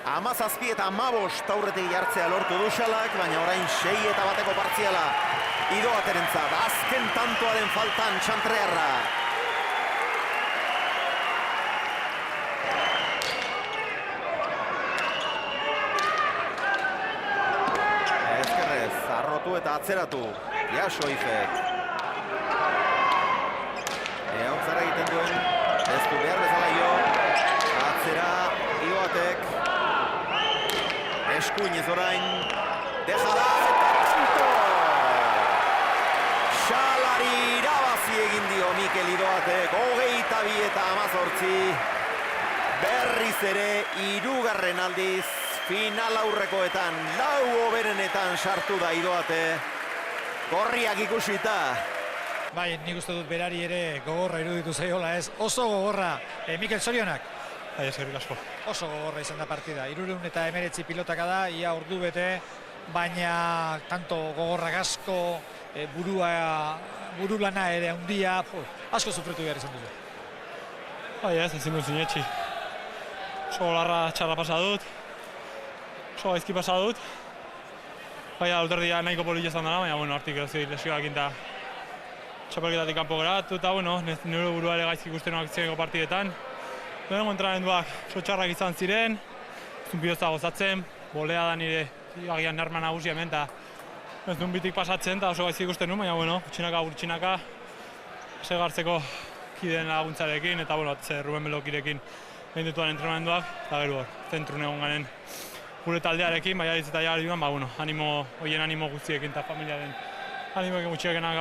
17 eta 15 aurretik jartzea lortu du Xalak, baina orain 6 eta bateko partziala Idoaterentzat. Azken tantoaren faltan Txantrearra. Ezkerrez, arrotu eta atzeratu. Jaso Ifek. Eauntzara egiten duen, ez du behar bezala jo. Atzera, Idoatek. Eskuinez orain, dejala eta tanto! Xalari irabazi egin dio Mikel Idoatek, 22 eta 18. Berriz ere, 3. aldiz, final aurrekoetan, 4 hoberenetan sartu da Idoate. Gorriak ikusita. Bai, nik uste dut berari ere gogorra iruditu zaiola ez. Oso gogorra, Mikel zorionak. Bai, eskerrik asko. Oso gogorra izan da partida. 319 pilotaka da, ia ordu bete, baina tanto gogorrak asko, burulana ere handia, asko sufritu behar izan dute. Bai, ezin dut sinetxi. Oso larra txarra pasa dut. Oso gaizki pasa dut. Bai, alderdia nahiko polilla izan dara, baina, bueno, hartik lesioak eta txapelketatik kanpo geratu, eta, bueno, nire burua ere gaizki ikustenak zeneko partidetan. Lehenengo entrenamenduak oso txarrak izan ziren, zunpidozta gozatzen, bolea da nire agian nerma nagusia hemen, eta ez duen bitik pasatzen, eta oso gaizki ikusten nuen, baina, bueno, gutxinaka, segartzeko kideen laguntzarekin, eta, bueno, Ruben Belokirekin egin dituan entrenamenduak, eta gero, zentrun egon garen gure taldearekin, baina eta jari duan, hoien animo guztiekin eta familiaren animoekin gutxiekenak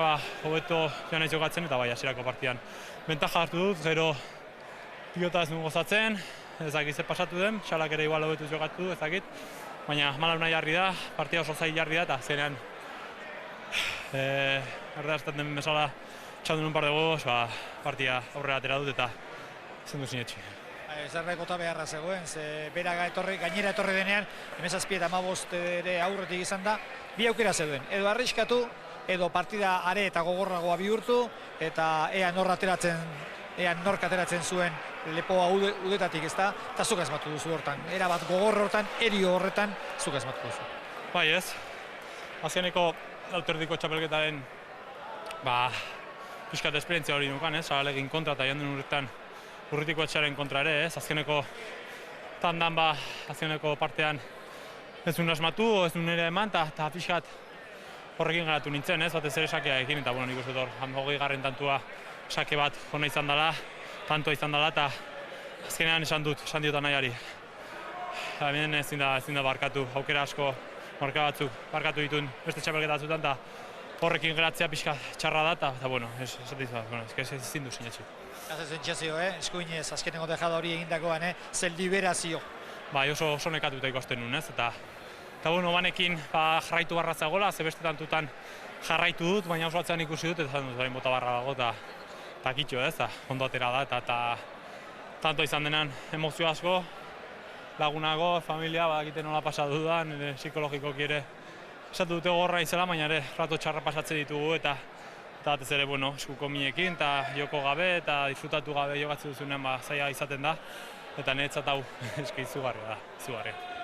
hobeto joan nahi jokatzen, eta bai, hasierako partidan bentaja hartu dut, gero pilota ez duen gozatzen, ez dakit ze pasatu den, Xalak ere igual hobetuz jokatu du, ez dakit, baina malaruna jarri da, partida oso zail jarri da, eta zenean erderazten den bezala txandun un par de huevos, partida aurrera atera dut eta zendu sinetxi. Zerbait bota beharra zegoen, ze bera gainera etorri denean, 17 eta 15 ere aurretik izan da, bi aukera zeuden, edo arriskatu, edo partida are eta gogorragoa bihurtu, eta ea nork ateratzen zuen lepoa udetatik, ezta, eta zuk asmatu duzu hortan, erabat gogor hortan, erio horretan, zuk asmatu duzu. Bai ez, azkeneko lauterdiko txapelketaren, pixkat esperientzia hori nukan, Saralegin kontra eta jandun urretan urritiko etxaren kontra ere, azkeneko tandan azkeneko partean ez duen asmatu, ez duen ere eman, eta pixkat horrekin garatu nintzen, batez ere sakea ekin, eta nik uste dut, 20. tantua sake bat hona izan dela, tantoa izan dela, eta azkenean esan diotan nahiari. Hemen ezin da barkatu, aukera asko marka batzuk barkatu dituen beste txapelketa batzutan, eta horrekin geratzea pixka txarra da, eta bueno, ezin du sinetxi. Haze sentsazio, eskuinez azkenengo dejada hori egindakoan, zel liberazio. Bai, oso nekatuta ikusten nuen, eta bueno, banekin jarraitu barra zagola, ze beste tantutan jarraitu dut, baina oso atzean ikusi dut, eta zain bota barra dago, eta kitxo, ondo atera da, eta tanto izan denan emozio asko, lagunago, familia, egiten nola pasatu da, nire psikologikoki ere esatu dute gorra izela, baina ere rato txarra pasatzen ditugu, eta batez ere, bueno, eskuko minekin, eta joko gabe, eta disfrutatu gabe jokatzen duzunean zaila izaten da, eta niretzat hau izugarria da, izugarria.